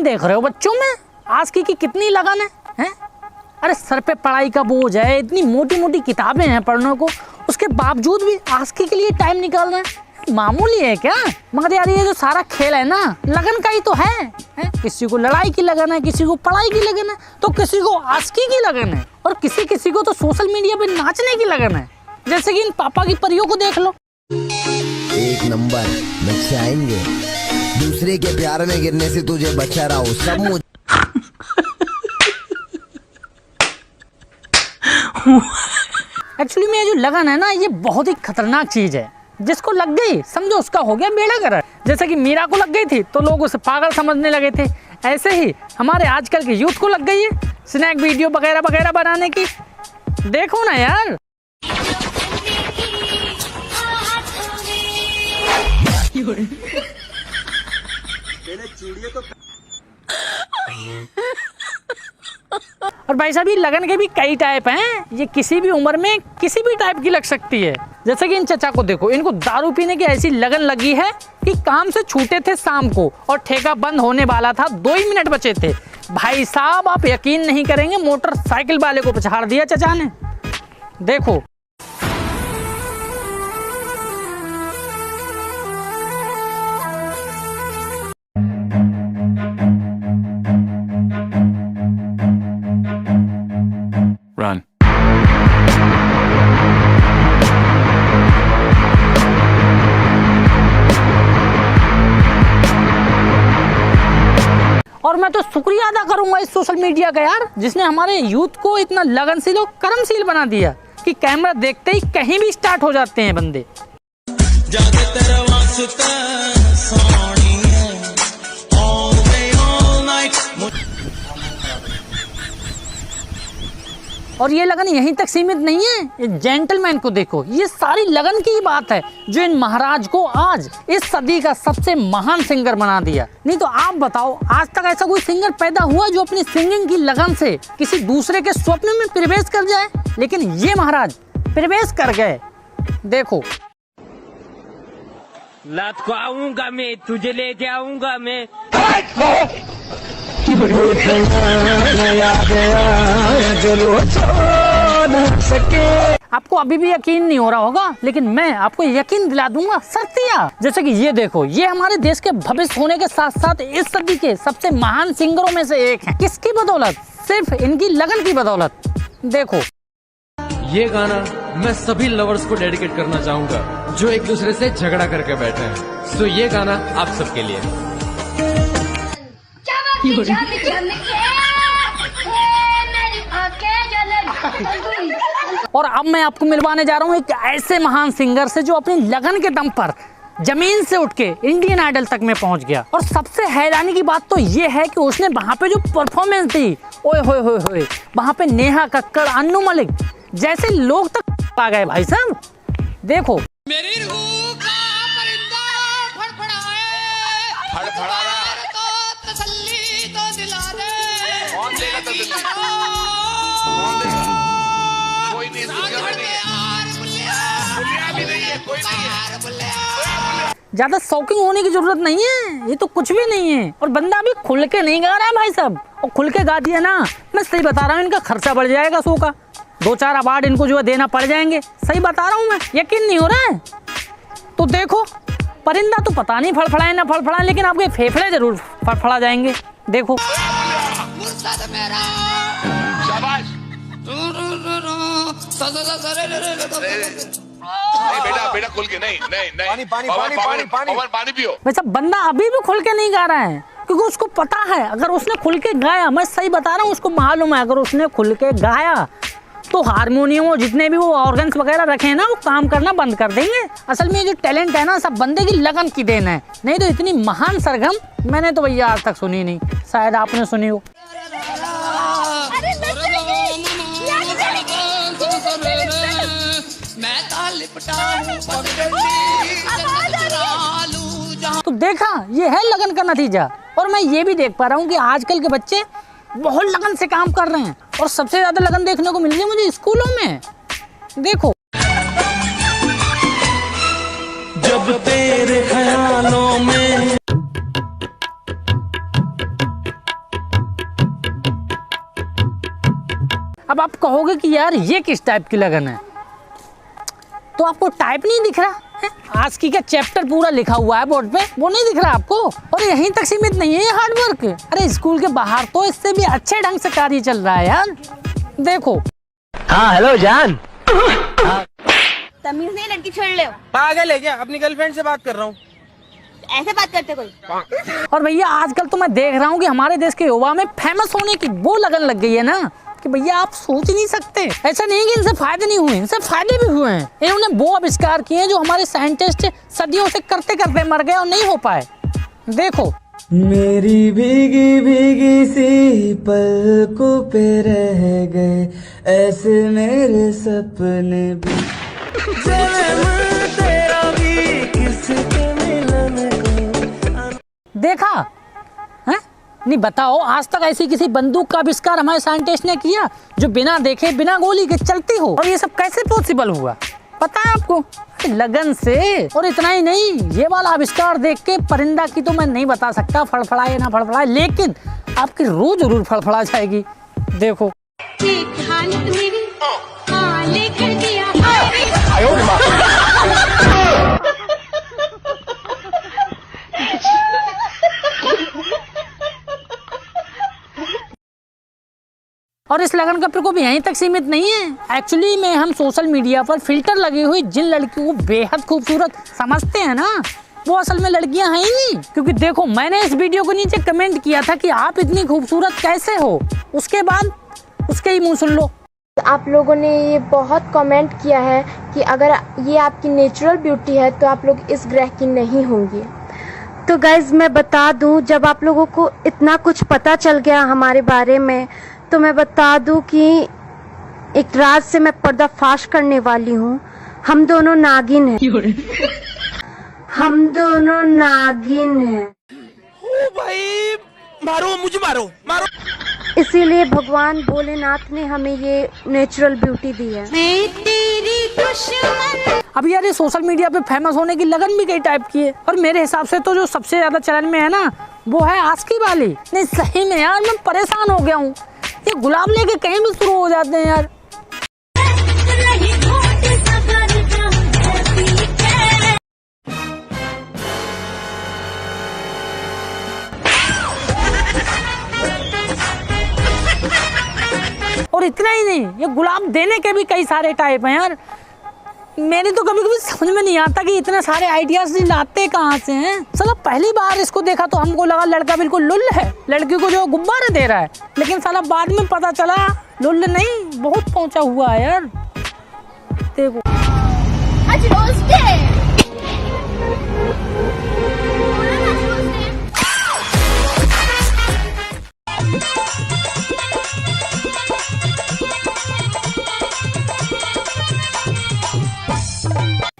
देख रहे हो बच्चों में आस्की की कितनी लगन है? अरे सर पे पढ़ाई का बोझ है, इतनी मोटी मोटी किताबें हैं पढ़ने को, उसके बावजूद भी आस्की के लिए टाइम निकाल रहे हैं। मामूली है क्या? मगर यार ये जो सारा खेल है ना, लगन का ही तो है? किसी को लड़ाई की लगन है, किसी को पढ़ाई की लगन है, तो किसी को आस्की की लगन है, और किसी किसी को तो सोशल मीडिया पे नाचने की लगन है। जैसे कि इन पापा की परियों को देख लो। एक नंबर बच्चे आएंगे, दूसरे के प्यार में गिरने से तुझे बचा रहा हूँ सब मुझे। एक्चुअली में ये जो लगन है ना, ये बहुत ही खतरनाक चीज है। जिसको लग गई समझो उसका हो गया बेड़ा गर्क। जैसे कि मीरा को लग गई थी तो लोग उसे पागल समझने लगे थे, ऐसे ही हमारे आजकल के यूथ को लग गई है स्नैक वीडियो वगैरह वगैरह बनाने की। देखो ना यार, और भाई साहब ये लगन के भी कई टाइप हैं, ये किसी भी उम्र में किसी भी टाइप की लग सकती है। जैसे कि इन चचा को देखो, इनको दारू पीने की ऐसी लगन लगी है कि काम से छूटे थे शाम को और ठेका बंद होने वाला था, 2 ही मिनट बचे थे। भाई साहब आप यकीन नहीं करेंगे, मोटरसाइकिल वाले को पछाड़ दिया चचा ने। देखो Run. और मैं तो शुक्रिया अदा करूंगा इस सोशल मीडिया का यार, जिसने हमारे यूथ को इतना लगनशील और कर्मशील बना दिया कि कैमरा देखते ही कहीं भी स्टार्ट हो जाते हैं बंदे। और ये लगन यहीं तक सीमित नहीं है, जेंटलमैन को देखो, ये सारी लगन की ही बात है जो इन महाराज को आज इस सदी का सबसे महान सिंगर बना दिया। नहीं तो आप बताओ, आज तक ऐसा कोई सिंगर पैदा हुआ जो अपनी सिंगिंग की लगन से किसी दूसरे के स्वप्न में प्रवेश कर जाए? लेकिन ये महाराज प्रवेश कर गए। देखो, रात को आऊंगा मैं, तुझे लेके आऊंगा मैं। आपको अभी भी यकीन नहीं हो रहा होगा, लेकिन मैं आपको यकीन दिला दूंगा सत्या। जैसे कि ये देखो, ये हमारे देश के भविष्य होने के साथ साथ इस सदी के सबसे महान सिंगरों में से एक हैं। किसकी बदौलत? सिर्फ इनकी लगन की बदौलत। देखो, ये गाना मैं सभी लवर्स को डेडिकेट करना चाहूंगा जो एक दूसरे से झगड़ा करके बैठे हैं। सो ये गाना आप सबके लिए। और अब मैं आपको मिलवाने जा रहा हूँ एक ऐसे महान सिंगर से जो अपनी लगन के दम पर जमीन से उठ के इंडियन आइडल तक में पहुंच गया। और सबसे हैरानी की बात तो ये है कि उसने वहां पे जो परफॉर्मेंस दी, ओए होए होए होए, वहां पे नेहा कक्कड़, अन्नू मलिक जैसे लोग तक आ गए भाई साहब। देखो, मेरी रूह का परिंदा फड़फड़ाए, फड़फड़ा रहा तो तसल्ली तो दिला दे। कौन देगा तसल्ली? कौन देगा? कोई नहीं, दुनिया में नहीं है, दुनिया भी नहीं है, कोई नहीं है। ज्यादा शौकिंग होने की जरूरत नहीं है, ये तो कुछ भी नहीं है। और बंदा भी खुल के नहीं गा रहा है भाई साहब, और खुल के गा दिया ना, मैं सही बता रहा हूँ, इनका खर्चा बढ़ जाएगा शो का, 2-4 अवार्ड इनको जो है देना पड़ जाएंगे। सही बता रहा हूँ मैं, यकीन नहीं हो रहा है तो देखो, परिंदा तो पता नहीं फड़फड़ाए ना फड़फड़ाए, लेकिन आपके फेफड़े जरूर फड़फड़ा जाएंगे। देखो, मुर्शद मेरा शाबाश। नहीं बेटा, बेटा खुल के नहीं, नहीं नहीं, पानी पानी पानी पानी पानी पानी पियो। वैसा बंदा अभी भी खुल के नहीं गा रहा है, क्योंकि उसको पता है अगर उसने खुल के गाया, मैं सही बता रहा हूँ, उसको मालूम है अगर उसने खुल के गाया तो हारमोनियम और जितने भी वो ऑर्गन्स वगैरह रखे हैं ना, वो काम करना बंद कर देंगे। असल में जो टैलेंट है ना, सब बंदे की लगन की देन है। नहीं तो इतनी महान सरगम मैंने तो भैया आज तक सुनी नहीं, शायद आपने सुनी हो। तो देखा, ये है लगन का नतीजा। और मैं ये भी देख पा रहा हूँ कि आजकल के बच्चे बहुत लगन से काम कर रहे हैं, और सबसे ज्यादा लगन देखने को मिल रही है मुझे स्कूलों में। देखो, जब तेरे ख्यालों में अब आप कहोगे कि यार ये किस टाइप की लगन है, तो आपको टाइप नहीं दिख रहा है? आस्की का चैप्टर पूरा लिखा हुआ है बोर्ड पे, वो नहीं दिख रहा आपको? और यहीं तक सीमित नहीं है ये हार्ड वर्क। अरे स्कूल के बाहर तो इससे भी अच्छे ढंग से कार्य चल रहा है यार। देखो। हाँ हेलो जान। तमीज नहीं, लड़की छोड़ ले। पागल है क्या? अपनी गर्लफ्रेंड से बात कर रहा हूँ। ऐसे बात करते कोई? और भैया आजकल तो मैं देख रहा हूँ कि हमारे देश के युवा में फेमस होने की वो लगन लग गई है ना कि भैया आप सोच नहीं सकते। ऐसा नहीं कि इनसे फायदे नहीं हुए, इनसे फायदे भी हुए हैं। इन्होंने वो आविष्कार किए हैं जो हमारे साइंटिस्ट सदियों से करते करते मर गए और नहीं हो पाए। देखो। मेरी भीगी भीगी सी पलकों पे रह गए ऐसे मेरे सपने भी। तेरा भी किसके मिलन को। देखा है? नहीं बताओ, आज तक ऐसी किसी बंदूक का आविष्कार हमारे साइंटिस्ट ने किया जो बिना देखे बिना गोली के चलती हो? और ये सब कैसे पॉसिबल हुआ पता है आपको? लगन से। और इतना ही नहीं, ये वाला आविष्कार देख के परिंदा की तो मैं नहीं बता सकता फड़फड़ाए ना फड़फड़ाए, लेकिन आपकी रूह जरूर फड़फड़ा जाएगी। देखो। और इस लगन का प्रकोप यहीं तक सीमित नहीं है। एक्चुअली में हम सोशल मीडिया पर फिल्टर लगी हुई जिन लड़कियों को बेहद खूबसूरत समझते हैं ना, वो असल में लड़कियां हैं ही नहीं। क्योंकि देखो, मैंने इस वीडियो के नीचे कमेंट किया था कि आप इतनी खूबसूरत कैसे हो, उसके बाद उसके ही मुंह सुन लो। आप लोगों ने ये बहुत कमेंट किया है कि अगर ये आपकी नेचुरल ब्यूटी है तो आप लोग इस ग्रह की नहीं होंगी। तो गाइज मैं बता दूं, जब आप लोगों को इतना कुछ पता चल गया हमारे बारे में, तो मैं बता दूं कि एक राज से मैं पर्दाफाश करने वाली हूँ। हम दोनों नागिन हैं। हम दोनों नागिन हैं। ओ भाई मारो, मुझे मारो मारो। इसीलिए भगवान भोलेनाथ ने हमें ये नेचुरल ब्यूटी दी है। मैं तेरी दुश्मन। अब यार ये सोशल मीडिया पे फेमस होने की लगन भी कई टाइप की है, और मेरे हिसाब से तो जो सबसे ज्यादा चलन में है ना, वो है आस्की वाली। नहीं सही में यार मैं परेशान हो गया हूँ, ये गुलाब लेके कहीं भी शुरू हो जाते हैं यार। और इतना ही नहीं, ये गुलाब देने के भी कई सारे टाइप हैं यार। मेरी तो कभी कभी समझ में नहीं आता कि इतने सारे आइडियाज लाते कहाँ से हैं। साला पहली बार इसको देखा तो हमको लगा लड़का बिल्कुल लुल्ल है, लड़की को जो गुब्बारे दे रहा है, लेकिन साला बाद में पता चला लुल्ल नहीं, बहुत पहुंचा हुआ है यार। देखो आज रोज डे।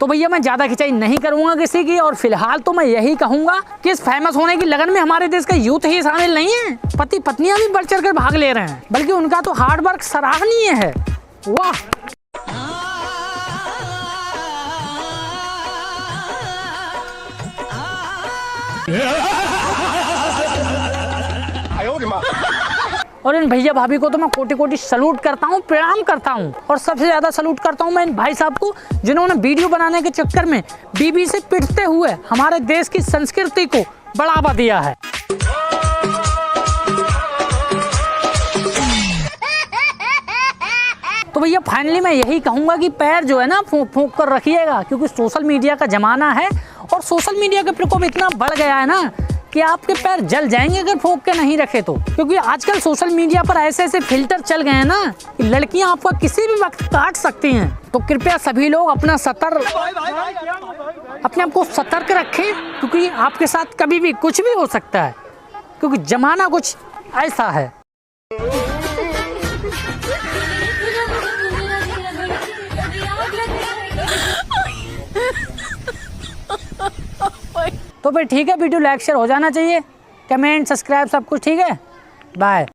तो भैया मैं ज्यादा खिंचाई नहीं करूंगा किसी की, और फिलहाल तो मैं यही कहूंगा कि इस फेमस होने की लगन में हमारे देश का यूथ ही शामिल नहीं है। पति पत्नियां भी बढ़ चढ़ कर भाग ले रहे हैं, बल्कि उनका तो हार्ड वर्क सराहनीय है। वाह। और इन भैया भाभी को तो मैं कोटि कोटि सलूट करता हूँ, प्रणाम करता हूँ। और सबसे ज्यादा सलूट करता हूँ मैं इन भाई साहब को जिन्होंने वीडियो बनाने के चक्कर में बीबी से पिटते हुए हमारे देश की संस्कृति को बढ़ावा दिया है। तो भैया फाइनली मैं यही कहूंगा कि पैर जो है ना फूंक फूंक कर रखिएगा, क्योंकि सोशल मीडिया का जमाना है और सोशल मीडिया का प्रकोप इतना बढ़ गया है ना कि आपके पैर जल जाएंगे अगर फूंक के नहीं रखे तो। क्योंकि आजकल सोशल मीडिया पर ऐसे ऐसे फिल्टर चल गए हैं ना कि लड़कियां आपका किसी भी वक्त काट सकती हैं। तो कृपया सभी लोग अपने आप को सतर्क रखें, क्योंकि आपके साथ कभी भी कुछ भी हो सकता है, क्योंकि जमाना कुछ ऐसा है। तो फिर ठीक है, वीडियो लाइक शेयर हो जाना चाहिए, कमेंट सब्सक्राइब सब कुछ ठीक है। बाय।